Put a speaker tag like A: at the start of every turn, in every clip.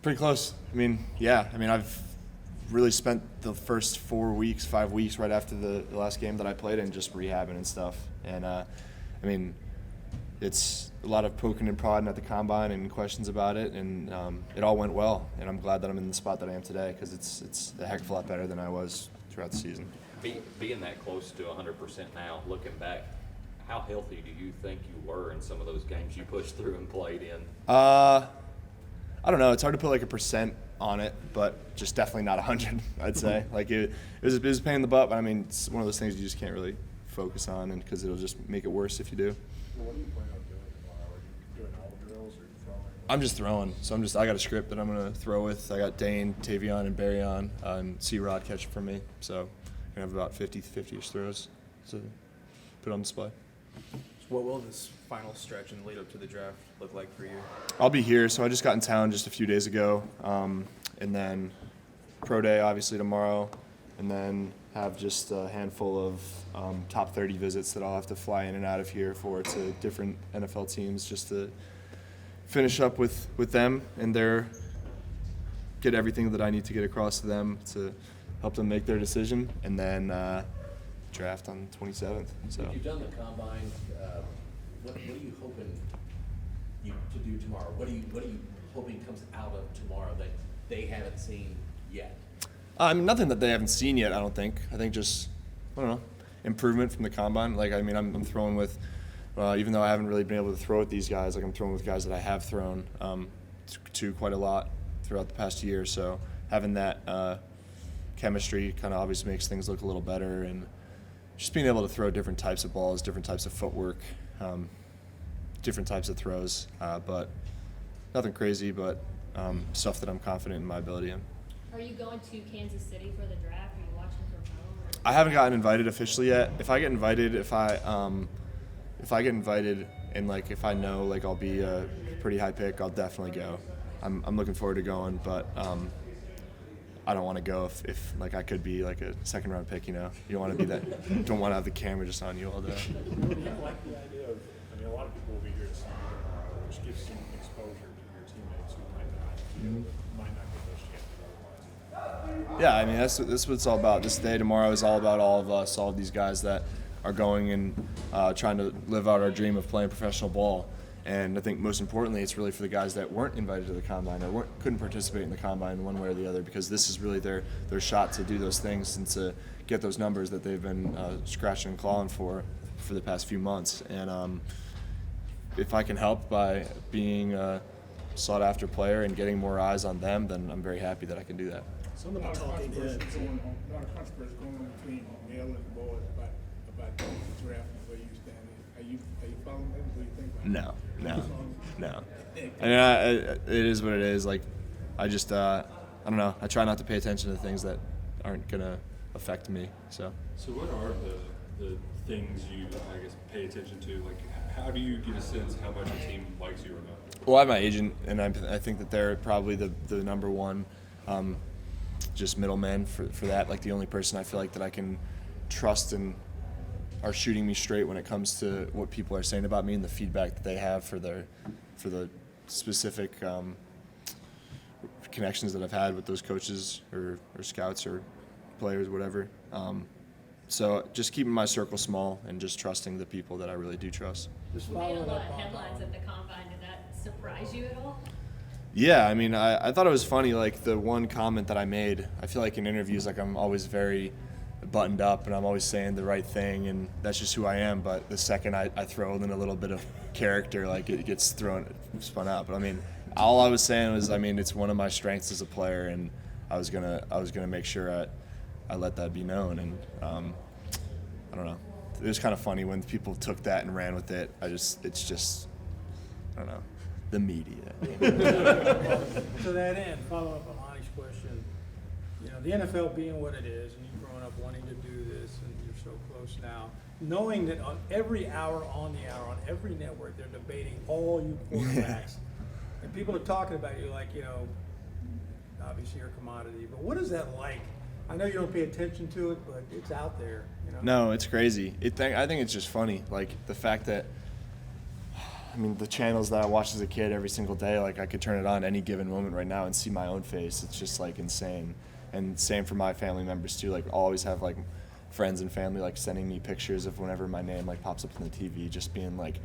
A: Pretty close. I mean, yeah. I mean, I've really spent the first 5 weeks right after the last game that I played in just rehabbing and stuff. And, I mean, it's a lot of poking and prodding at the combine and questions about it, and it all went well. And I'm glad that I'm in the spot that I am today because it's a heck of a lot better than I was throughout the season.
B: Being that close to 100% now, looking back, how healthy do you think you were in some of those games you pushed through and played in?
A: I don't know. It's hard to put like a percent on it, but just definitely not 100. I'd say like it was a pain in the butt, but I mean it's one of those things you just can't really focus on, and because it'll just make it worse if you do.
C: Well, what do you plan on doing tomorrow? Are you doing all drills or throwing?
A: I'm just throwing. So I got a script that I'm gonna throw with. I got Dane, Tavion, and Barry on, and C-Rod catching for me. So I'm gonna have about 50-ish throws to put on display.
D: So what will this final stretch and lead up to the draft look like for you?
A: I'll be here. So I just got in town just a few days ago, and then pro day obviously tomorrow, and then have just a handful of top 30 visits that I'll have to fly in and out of here for to different NFL teams just to finish up with them and get everything that I need to get across to them to help them make their decision, and then draft on the 27th. So
E: you've done the combine. What are you hoping to do tomorrow? What are you hoping comes out of tomorrow that they haven't seen yet?
A: I mean, nothing that they haven't seen yet, I don't think. I think just, I don't know, improvement from the combine. Like, I mean, I'm throwing with, even though I haven't really been able to throw with these guys, like I'm throwing with guys that I have thrown to quite a lot throughout the past year. So having that chemistry kind of obviously makes things look a little better, and just being able to throw different types of balls, different types of footwork, different types of throws, but nothing crazy, but stuff that I'm confident in my ability in.
F: Are you going to Kansas City for the draft? Are you watching from home?
A: I haven't gotten invited officially yet. If I get invited, if I get invited and like if I know like I'll be a pretty high pick, I'll definitely go. I'm looking forward to going, but I don't want to go if like I could be like a second round pick. You know, you don't want to be that. You don't want to have the camera just on you all day.
C: Do you like the idea of? I mean, a lot of people will be here to see you tomorrow, which gives some exposure to your teammates who might not get those chances otherwise.
A: Yeah, I mean that's what it's all about. This day tomorrow is all about all of us, all of these guys that are going and trying to live out our dream of playing professional ball. And I think most importantly, it's really for the guys that weren't invited to the combine or couldn't participate in the combine one way or the other, because this is really their shot to do those things and to get those numbers that they've been scratching and clawing for the past few months. And if I can help by being a sought-after player and getting more eyes on them, then I'm very happy that I can do that.
C: Some of the talking heads. A lot of controversy going on between Mel and Boyd about the draft and where you stand. Are you following them? What do you think about it?
A: No. I mean, it is what it is. Like, I just, I don't know. I try not to pay attention to things that aren't gonna affect me. So
G: what are the things you, I guess, pay attention to? Like, how do you get a sense how much a team likes you or not?
A: Well, I have my agent, and I think that they're probably the number one just middleman for that. Like, the only person I feel like that I can trust and are shooting me straight when it comes to what people are saying about me and the feedback that they have for the specific connections that I've had with those coaches or scouts or players, whatever. So just keeping my circle small and just trusting the people that I really do trust.
F: You made a lot of headlines at the combine. Did that surprise you at all?
A: Yeah, I mean, I thought it was funny, like the one comment that I made. I feel like in interviews, like I'm always very buttoned up and I'm always saying the right thing, and that's just who I am. But the second I throw in a little bit of character, like it gets spun out. But I mean, all I was saying was, I mean, it's one of my strengths as a player, and I was gonna make sure I let that be known. And I don't know. It was kind of funny when people took that and ran with it. It's just, I don't know, the media.
H: To that end, follow up on Lonnie's question. You know, the NFL being what it is, and you've grown up wanting to do this, and you're so close now, knowing that on every hour, on every network, they're debating all you quarterbacks, and people are talking about you like, you know, obviously you're a commodity. But what is that like? I know you don't pay attention to it, but it's out there. You know?
A: No, it's crazy. I think it's just funny, like the fact that I mean, the channels that I watched as a kid every single day, like I could turn it on any given moment right now and see my own face. It's just like insane. And same for my family members too. Like always have like friends and family like sending me pictures of whenever my name like pops up on the TV, just being like,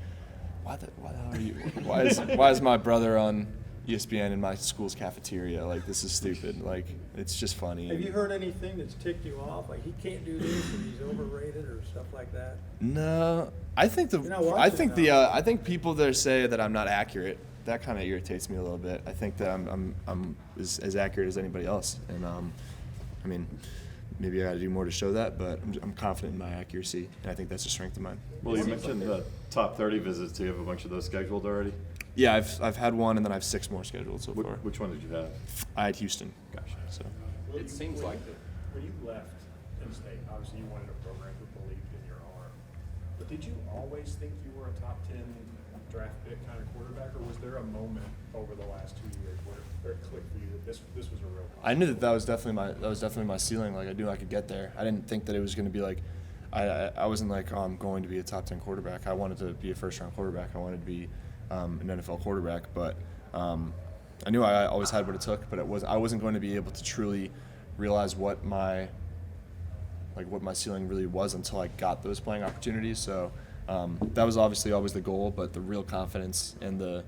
A: why the hell are you? Why is my brother on ESPN in my school's cafeteria? Like, this is stupid. Like, it's just funny.
H: Have you heard anything that's ticked you off? Like, he can't do this, and he's overrated, or stuff like that?
A: No, I think
H: You're not watching
A: I think people that say that I'm not accurate, that kind of irritates me a little bit. I think that I'm as accurate as anybody else, and I mean, maybe I got to do more to show that, but I'm confident in my accuracy, and I think that's a strength of mine.
I: Well, you mentioned the top 30 visits. Do you have a bunch of those scheduled already?
A: Yeah, I've had one, and then I have 6 more scheduled so far.
I: Which one did you have?
A: I had Houston.
I: Gotcha.
A: So
B: It seems like that.
J: When you left Penn State, obviously you wanted a program who believed in your arm. But did you always think you were a top 10 draft pick kind of quarterback, or was there a moment over the last 2 years where it clicked for you that this was a real
A: I knew that was definitely my ceiling. Like I knew I could get there. I didn't think that it was going to be like I wasn't like, oh, I'm going to be a top 10 quarterback. I wanted to be a first-round quarterback. I wanted to be an NFL quarterback. But I knew I always had what it took. But I wasn't going to be able to truly realize what my ceiling really was until I got those playing opportunities. So that was obviously always the goal. But the real confidence and the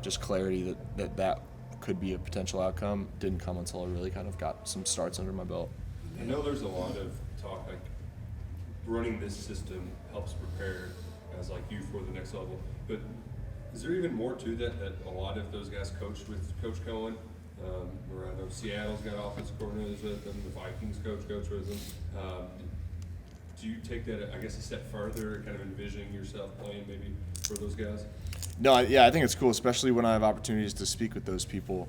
A: just clarity that could be a potential outcome didn't come until I really kind of got some starts under my belt.
G: I know there's a lot of talk like running this system helps prepare guys like you for the next level, but is there even more to that a lot of those guys coached with Coach Cohen? Where I know Seattle's got offensive coordinators with them, the Vikings coach with them. Do you take that, I guess, a step further, kind of envisioning yourself playing maybe for those guys?
A: No, yeah, I think it's cool, especially when I have opportunities to speak with those people,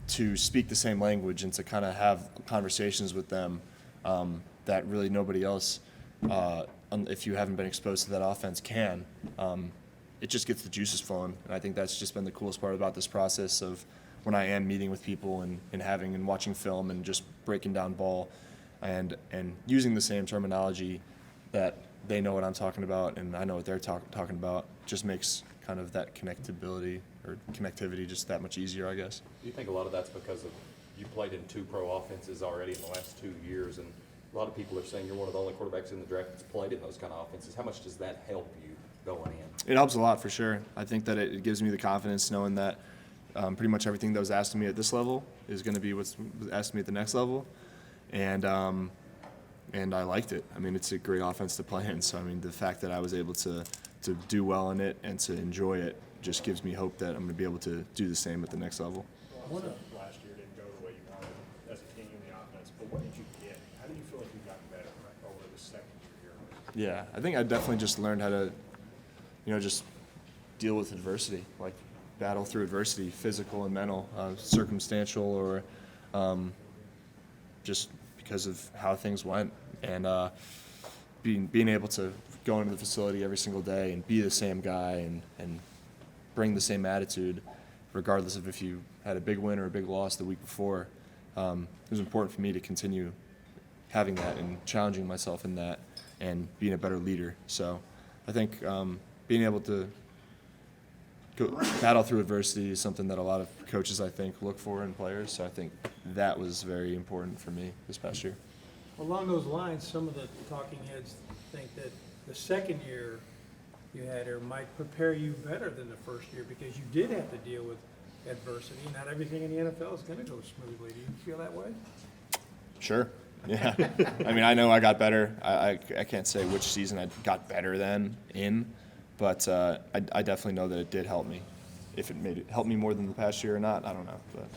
A: to speak the same language and to kind of have conversations with them that really nobody else, if you haven't been exposed to that offense, can. It just gets the juices flowing, and I think that's just been the coolest part about this process of when I am meeting with people and watching film and just breaking down ball and using the same terminology that they know what I'm talking about and I know what they're talking about, just makes kind of that connectivity just that much easier, I guess.
B: Do you think a lot of that's because of you played in 2 pro offenses already in the last 2 years, and a lot of people are saying you're one of the only quarterbacks in the draft that's played in those kind of offenses. How much does that help you going in?
A: It helps a lot for sure. I think that it gives me the confidence knowing that pretty much everything that was asked of me at this level is going to be what's asked of me at the next level, and I liked it. I mean, it's a great offense to play in. So I mean, the fact that I was able to do well in it and to enjoy it just gives me hope that I'm going to be able to do the same at the next level.
J: Last year didn't go the way you wanted as a team in the offense, but what did you get? How do you feel like you've gotten better over the second year?
A: Yeah, I think I definitely just learned how to, just deal with adversity, like battle through adversity, physical and mental, circumstantial or just because of how things went, and being able to go into the facility every single day and be the same guy and bring the same attitude, regardless of if you had a big win or a big loss the week before. It was important for me to continue having that and challenging myself in that and being a better leader. So I think being able to battle through adversity is something that a lot of coaches, I think, look for in players. So I think that was very important for me this past year.
H: Along those lines, some of the talking heads think that the second year you had here might prepare you better than the first year because you did have to deal with adversity. Not everything in the NFL is going to go smoothly. Do you feel that way?
A: Sure. Yeah. I mean, I know I got better. I can't say which season I got better than in, but I definitely know that it did help me. If it helped me more than the past year or not, I don't know. But.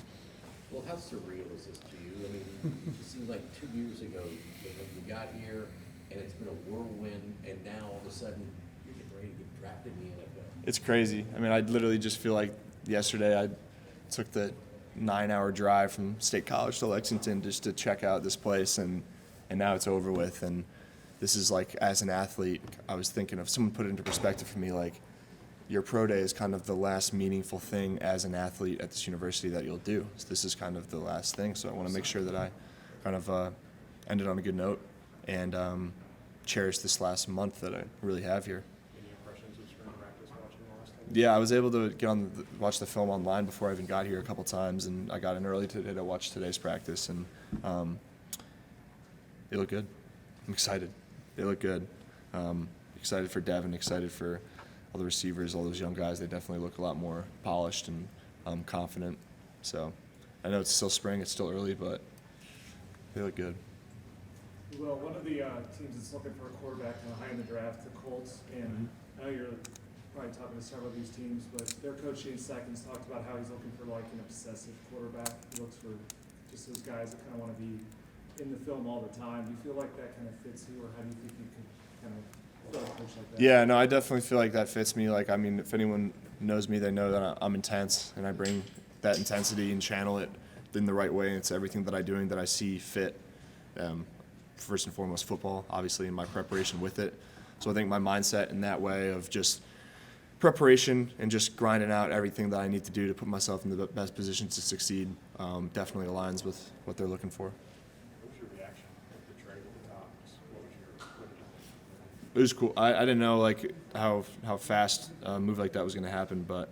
E: Well, how surreal is this to you? I mean, it seems like 2 years ago you got here, and it's been a whirlwind, and now all of a sudden you're getting ready to get drafted in the NFL.
A: It's crazy. I mean, I literally just feel like yesterday I took the 9-hour drive from State College to Lexington just to check out this place, and now it's over with. And this is like, as an athlete, I was thinking of someone put it into perspective for me, like your pro day is kind of the last meaningful thing as an athlete at this university that you'll do. So this is kind of the last thing. So I want to make sure that I kind of ended on a good note and cherish this last month that I really have here.
J: Any impressions of spring practice watching all
A: Yeah, I was able to get on watch the film online before I even got here a couple times, and I got in early today to watch today's practice, and they look good. I'm excited. They look good. Excited for Devin, excited for all the receivers, all those young guys. They definitely look a lot more polished and confident. So I know it's still spring, it's still early, but they look good.
J: Well, one of the teams that's looking for a quarterback high in the draft, the Colts, and I know you're probably talking to several of these teams, but their coach Shane Steichen talked about how he's looking for like an obsessive quarterback. He looks for just those guys that kind of want to be in the film all the time. Do you feel like that kind of fits you, or how do you think you could kind of fill a coach like that?
A: Yeah, no, I definitely feel like that fits me. Like, I mean, if anyone knows me, they know that I'm intense, and I bring that intensity and channel it in the right way. And it's everything that I'm doing that I see fit. First and foremost, football, obviously, in my preparation with it. So I think my mindset in that way of just preparation and just grinding out everything that I need to do to put myself in the best position to succeed definitely aligns with what they're looking for.
J: What was your reaction to the trade with the Tops? What did you think?
A: It was cool. I didn't know like how fast a move like that was going to happen, but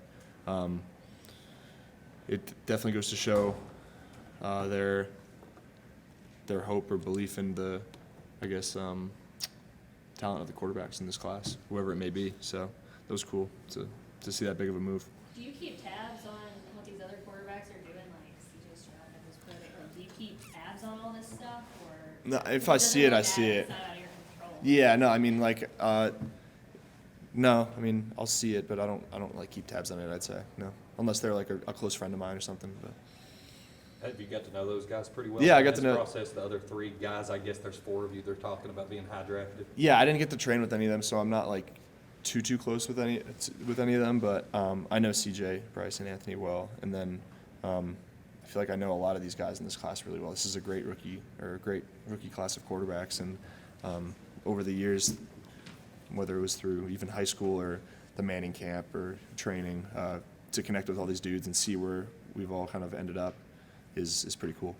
A: it definitely goes to show their hope or belief in the, I guess, talent of the quarterbacks in this class, whoever it may be. So that was cool to see that big of a move.
F: Do you keep tabs on what these other quarterbacks are doing, like CJ Stroud and this put it? Like, do you keep tabs on all this stuff, or?
A: No, if I see it, I see it.
F: It's not out of your control.
A: Yeah, no, I mean like, no, I mean I'll see it, but I don't like keep tabs on it. I'd say no, unless they're like a close friend of mine or something. But
B: Have you got to know those guys pretty well?
A: Yeah, I
B: in
A: got to
B: this
A: know-
B: process, the other three guys, I guess there's 4 of you they're talking about being high drafted.
A: yeah, I didn't get to train with any of them, so I'm not like too close with any of them. But I know CJ, Bryce, and Anthony well, and then I feel like I know a lot of these guys in this class really well. This is a great rookie class of quarterbacks, and over the years, whether it was through even high school or the Manning camp or training, to connect with all these dudes and see where we've all kind of ended up is pretty cool.